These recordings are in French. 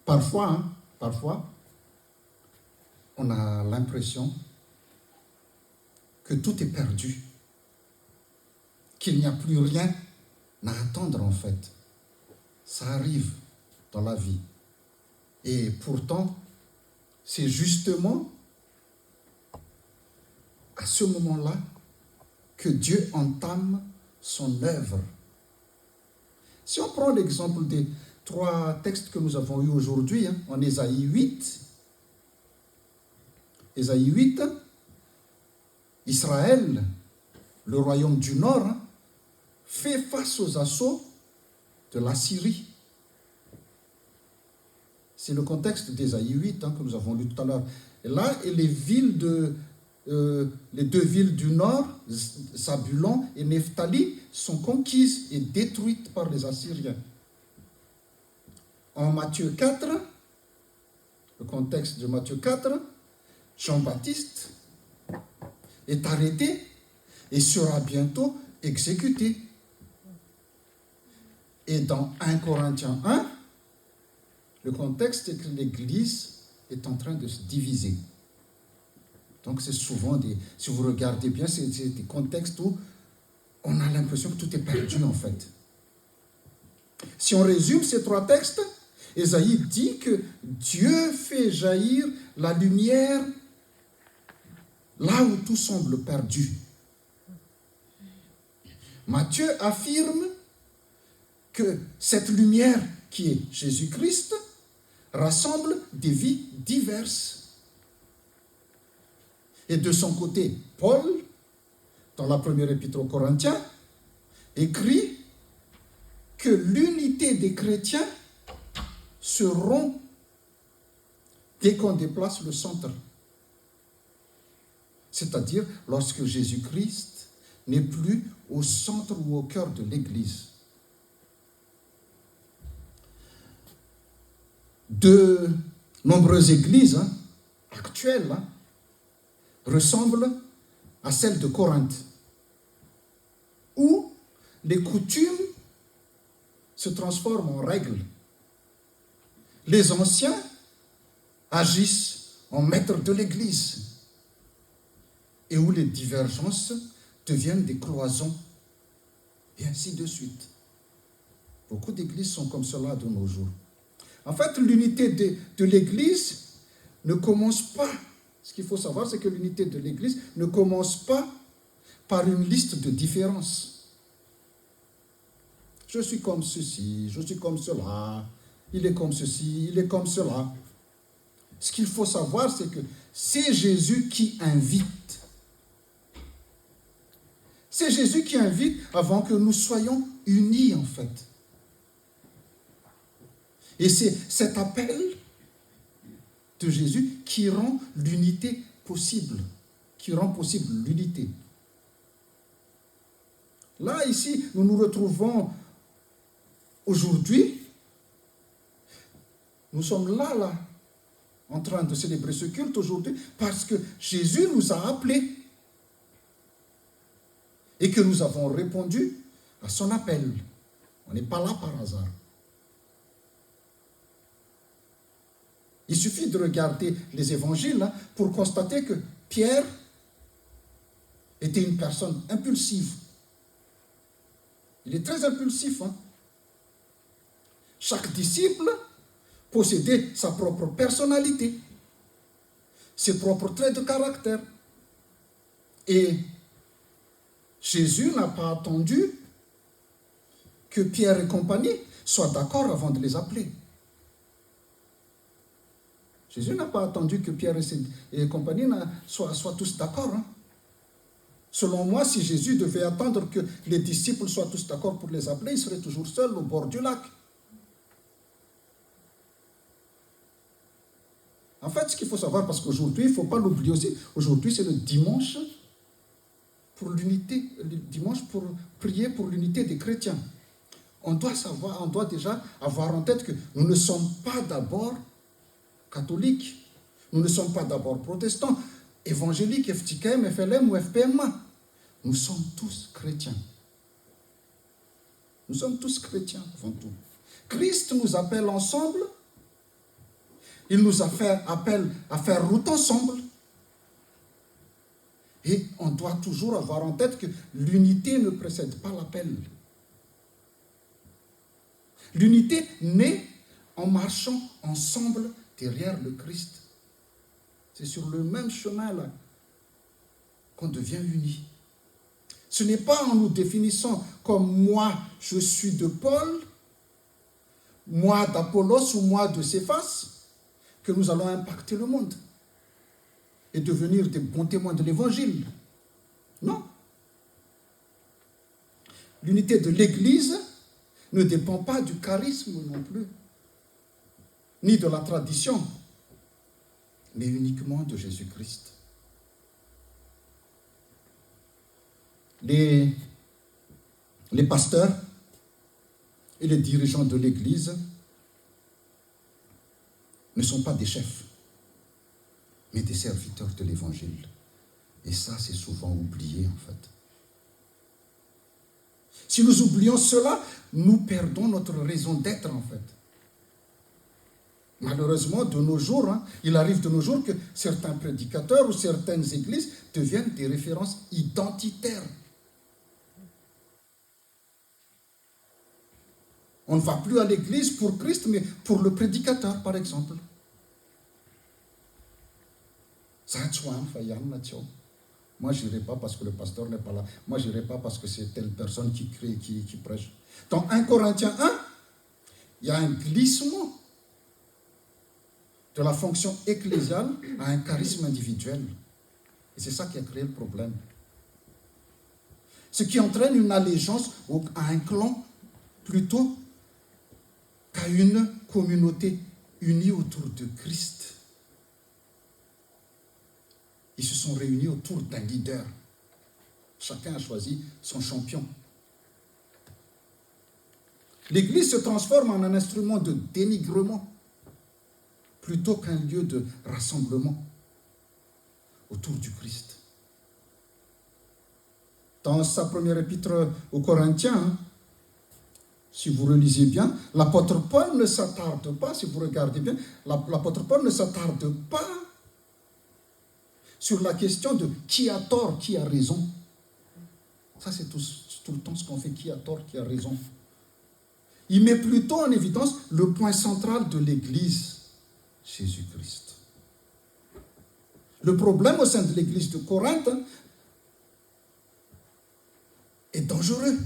Parfois, on a l'impression que tout est perdu, qu'il n'y a plus rien à attendre en fait. Ça arrive dans la vie. Et pourtant, c'est justement à ce moment-là que Dieu entame son œuvre. Si on prend l'exemple des 3 textes que nous avons eus aujourd'hui, en Ésaïe 8, Israël, le royaume du Nord, fait face aux assauts de la Syrie. C'est le contexte d'Ésaïe 8 que nous avons lu tout à l'heure. Et là, les deux villes du Nord, Zabulon et Nephtali, sont conquises et détruites par les Assyriens. En Matthieu 4, le contexte de Matthieu 4, Jean-Baptiste est arrêté et sera bientôt exécuté. Et dans 1 Corinthiens 1, le contexte est que l'Église est en train de se diviser. Donc c'est souvent si vous regardez bien, c'est des contextes où on a l'impression que tout est perdu en fait. Si on résume ces 3 textes, Ésaïe dit que Dieu fait jaillir la lumière là où tout semble perdu. Matthieu affirme que cette lumière qui est Jésus-Christ rassemble des vies diverses. Et de son côté, Paul, dans la première épître aux Corinthiens, écrit que l'unité des chrétiens se rompt dès qu'on déplace le centre. C'est-à-dire lorsque Jésus-Christ n'est plus au centre ou au cœur de l'Église. De nombreuses églises actuelles ressemblent à celle de Corinthe, où les coutumes se transforment en règles. Les anciens agissent en maîtres de l'Église, et où les divergences deviennent des cloisons, et ainsi de suite. Beaucoup d'églises sont comme cela de nos jours. En fait, l'unité de l'Église ne commence pas. Ce qu'il faut savoir, c'est que l'unité de l'Église ne commence pas par une liste de différences. Je suis comme ceci, je suis comme cela, il est comme ceci, il est comme cela. Ce qu'il faut savoir, c'est que c'est Jésus qui invite. C'est Jésus qui invite avant que nous soyons unis, en fait. Et c'est cet appel de Jésus qui rend l'unité possible, qui rend possible l'unité. Là, ici, nous nous retrouvons aujourd'hui. Nous sommes là, en train de célébrer ce culte aujourd'hui, parce que Jésus nous a appelés et que nous avons répondu à son appel. On n'est pas là par hasard. Il suffit de regarder les évangiles pour constater que Pierre était une personne impulsive. Il est très impulsif. Chaque disciple possédait sa propre personnalité, ses propres traits de caractère. Et Jésus n'a pas attendu que Pierre et compagnie soient d'accord avant de les appeler. Jésus n'a pas attendu que Pierre et compagnie soient tous d'accord. Selon moi, si Jésus devait attendre que les disciples soient tous d'accord pour les appeler, il serait toujours seul au bord du lac. En fait, ce qu'il faut savoir, parce qu'aujourd'hui, il ne faut pas l'oublier aussi, aujourd'hui c'est le dimanche pour l'unité, le dimanche pour prier pour l'unité des chrétiens. On doit déjà avoir en tête que nous ne sommes pas d'abord catholiques, nous ne sommes pas d'abord protestants, évangéliques, FTKM, FLM ou FPMA. Nous sommes tous chrétiens. Nous sommes tous chrétiens avant tout. Christ nous appelle ensemble. Il nous appelle à faire route ensemble. Et on doit toujours avoir en tête que l'unité ne précède pas l'appel. L'unité naît en marchant ensemble derrière le Christ. C'est sur le même chemin là qu'on devient unis. Ce n'est pas en nous définissant comme moi, je suis de Paul, moi d'Apollos ou moi de Céphas, que nous allons impacter le monde et devenir des bons témoins de l'Évangile. Non. L'unité de l'Église ne dépend pas du charisme non plus, ni de la tradition, mais uniquement de Jésus-Christ. Les pasteurs et les dirigeants de l'Église ne sont pas des chefs, mais des serviteurs de l'Évangile. Et ça, c'est souvent oublié, en fait. Si nous oublions cela, nous perdons notre raison d'être, en fait. Malheureusement, de nos jours, il arrive de nos jours que certains prédicateurs ou certaines églises deviennent des références identitaires. On ne va plus à l'église pour Christ, mais pour le prédicateur, par exemple. Moi, je n'irai pas parce que le pasteur n'est pas là. Moi, je n'irai pas parce que c'est telle personne qui prêche. Dans 1 Corinthiens 1, il y a un glissement de la fonction ecclésiale à un charisme individuel. Et c'est ça qui a créé le problème. Ce qui entraîne une allégeance à un clan plutôt qu'à une communauté unie autour de Christ. Ils se sont réunis autour d'un leader. Chacun a choisi son champion. L'Église se transforme en un instrument de dénigrement plutôt qu'un lieu de rassemblement autour du Christ. Dans sa première épître aux Corinthiens, si vous relisez bien, l'apôtre Paul ne s'attarde pas, si vous regardez bien, l'apôtre Paul ne s'attarde pas sur la question de qui a tort, qui a raison. Ça, c'est tout le temps ce qu'on fait, qui a tort, qui a raison. Il met plutôt en évidence le point central de l'Église, Jésus-Christ. Le problème au sein de l'Église de Corinthe est dangereux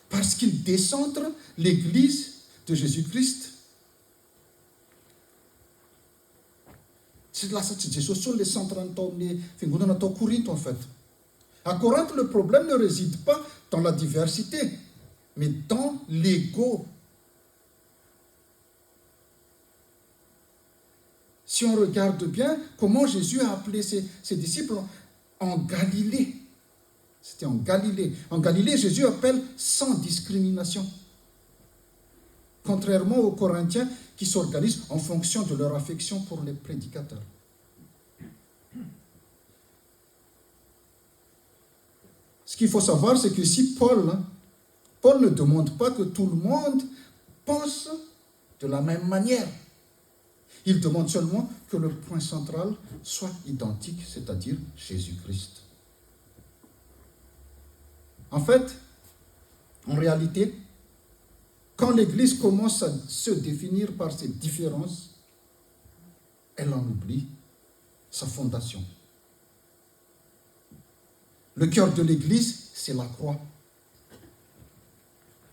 parce qu'il décentre l'Église de Jésus-Christ. C'est là, c'est sur les centrantons, en fait. À Corinthe, le problème ne réside pas dans la diversité, mais dans l'ego. Si on regarde bien comment Jésus a appelé ses disciples en Galilée. C'était en Galilée. En Galilée, Jésus appelle sans discrimination. Contrairement aux Corinthiens qui s'organisent en fonction de leur affection pour les prédicateurs. Ce qu'il faut savoir, c'est que si Paul ne demande pas que tout le monde pense de la même manière. Il demande seulement que le point central soit identique, c'est-à-dire Jésus-Christ. En fait, en réalité, quand l'Église commence à se définir par ses différences, elle en oublie sa fondation. Le cœur de l'Église, c'est la croix.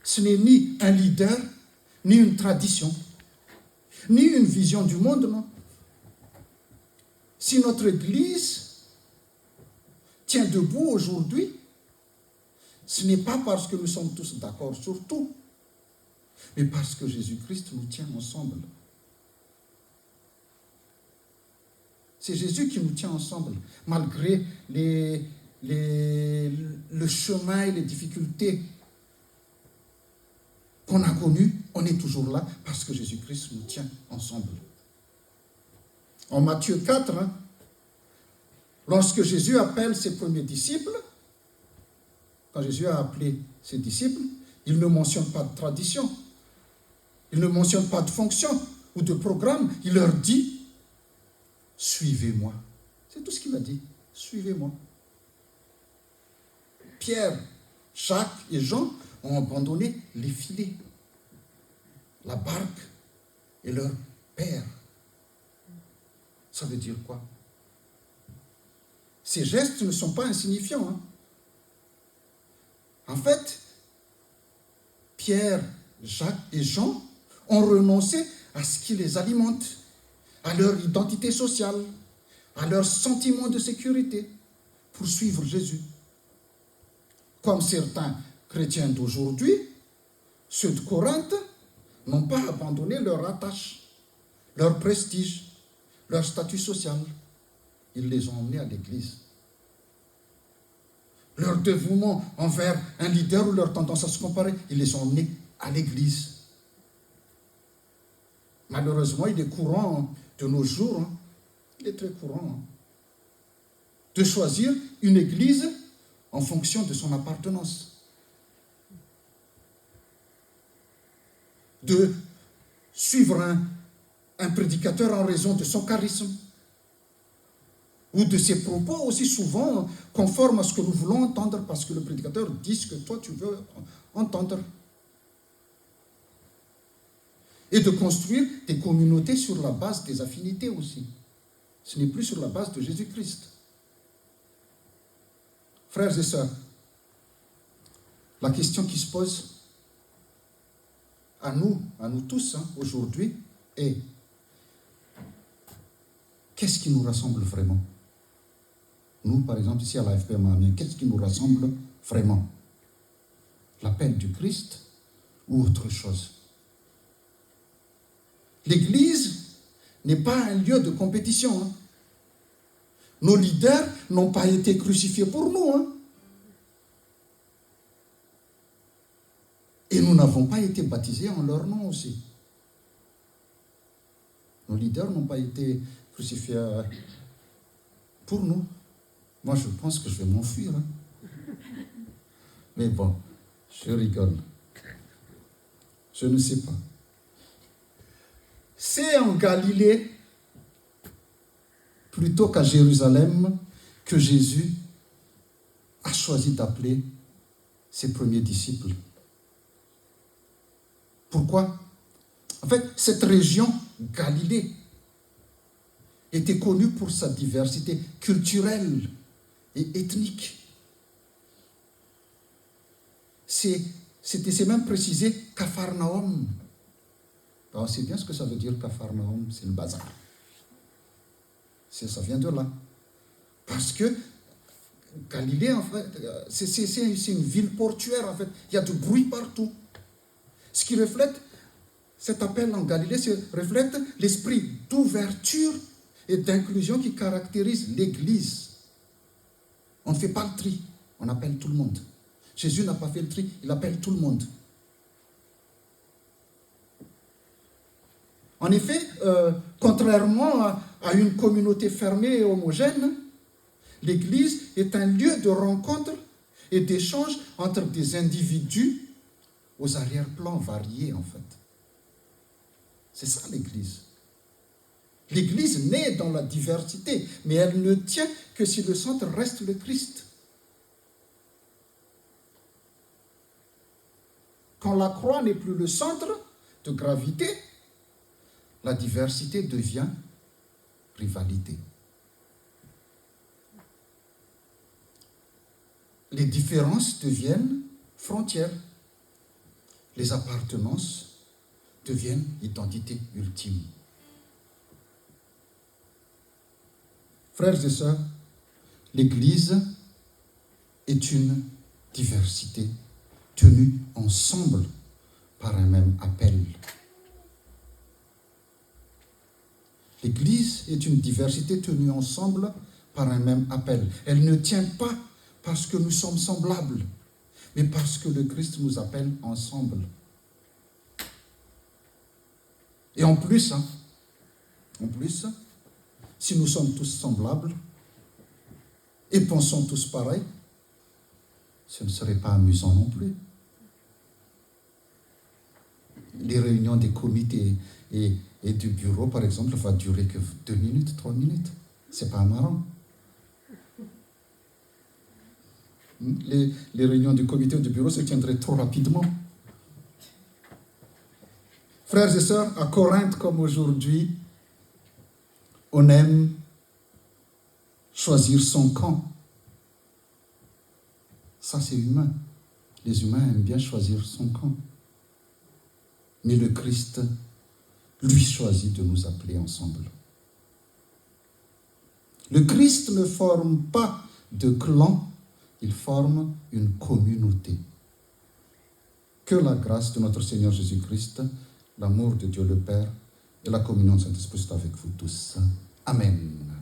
Ce n'est ni un leader, ni une tradition, ni une vision du monde, non. Si notre Église tient debout aujourd'hui, ce n'est pas parce que nous sommes tous d'accord sur tout, mais parce que Jésus-Christ nous tient ensemble. C'est Jésus qui nous tient ensemble, malgré le chemin et les difficultés qu'on a connues, on est toujours là parce que Jésus-Christ nous tient ensemble. En Matthieu 4, lorsque Jésus appelle ses premiers disciples, quand Jésus a appelé ses disciples, il ne mentionne pas de tradition. Il ne mentionne pas de fonction ou de programme. Il leur dit, suivez-moi. C'est tout ce qu'il a dit. Suivez-moi. Pierre, Jacques et Jean ont abandonné les filets, la barque et leur père. Ça veut dire quoi? Ces gestes ne sont pas insignifiants. Hein. En fait, Pierre, Jacques et Jean ont renoncé à ce qui les alimente, à leur identité sociale, à leur sentiment de sécurité pour suivre Jésus. Comme certains chrétiens d'aujourd'hui, ceux de Corinthe n'ont pas abandonné leur attache, leur prestige, leur statut social. Ils les ont emmenés à l'église. Leur dévouement envers un leader ou leur tendance à se comparer, ils les ont emmenés à l'église. Malheureusement, il est courant de nos jours, il est très courant, de choisir une église en fonction de son appartenance. De suivre un prédicateur en raison de son charisme ou de ses propos aussi souvent conformes à ce que nous voulons entendre parce que le prédicateur dit ce que toi tu veux entendre. Et de construire des communautés sur la base des affinités aussi. Ce n'est plus sur la base de Jésus-Christ. Frères et sœurs, la question qui se pose à nous tous aujourd'hui est: qu'est-ce qui nous rassemble vraiment? Nous, par exemple, ici à l'AFP Mahamia, qu'est-ce qui nous rassemble vraiment? L'appel du Christ ou autre chose? L'Église n'est pas un lieu de compétition. Hein. Nos leaders n'ont pas été crucifiés pour nous. Hein. Et nous n'avons pas été baptisés en leur nom aussi. Nos leaders n'ont pas été crucifiés pour nous. Moi, je pense que je vais m'enfuir. Hein. Mais bon, je rigole. Je ne sais pas. C'est en Galilée, plutôt qu'à Jérusalem, que Jésus a choisi d'appeler ses premiers disciples. Pourquoi? En fait, cette région, Galilée, était connue pour sa diversité culturelle et ethnique. C'est même précisé Capharnaüm. Alors, c'est bien ce que ça veut dire Capharnaüm, c'est le bazar. Ça vient de là. Parce que Galilée, en fait, c'est une ville portuaire, en fait. Il y a du bruit partout. Ce qui reflète, cet appel en Galilée, reflète l'esprit d'ouverture et d'inclusion qui caractérise l'Église. On ne fait pas le tri, on appelle tout le monde. Jésus n'a pas fait le tri, il appelle tout le monde. En effet, contrairement à une communauté fermée et homogène, l'Église est un lieu de rencontre et d'échange entre des individus aux arrière-plans variés, en fait. C'est ça l'Église. L'Église naît dans la diversité, mais elle ne tient que si le centre reste le Christ. Quand la croix n'est plus le centre de gravité, la diversité devient rivalité. Les différences deviennent frontières. Les appartenances deviennent identité ultime. Frères et sœurs, l'Église est une diversité tenue ensemble par un même appel. L'Église est une diversité tenue ensemble par un même appel. Elle ne tient pas parce que nous sommes semblables, mais parce que le Christ nous appelle ensemble. Et en plus, si nous sommes tous semblables et pensons tous pareil, ce ne serait pas amusant non plus. les réunions des comités et du bureau, par exemple, va durer que 2 minutes, 3 minutes. C'est pas marrant. Les réunions du comité ou du bureau se tiendraient trop rapidement. Frères et sœurs, à Corinthe comme aujourd'hui, on aime choisir son camp. Ça, c'est humain. Les humains aiment bien choisir son camp. Mais le Christ, lui, choisit de nous appeler ensemble. Le Christ ne forme pas de clan, il forme une communauté. Que la grâce de notre Seigneur Jésus-Christ, l'amour de Dieu le Père et la communion de Saint-Esprit soient avec vous tous. Amen.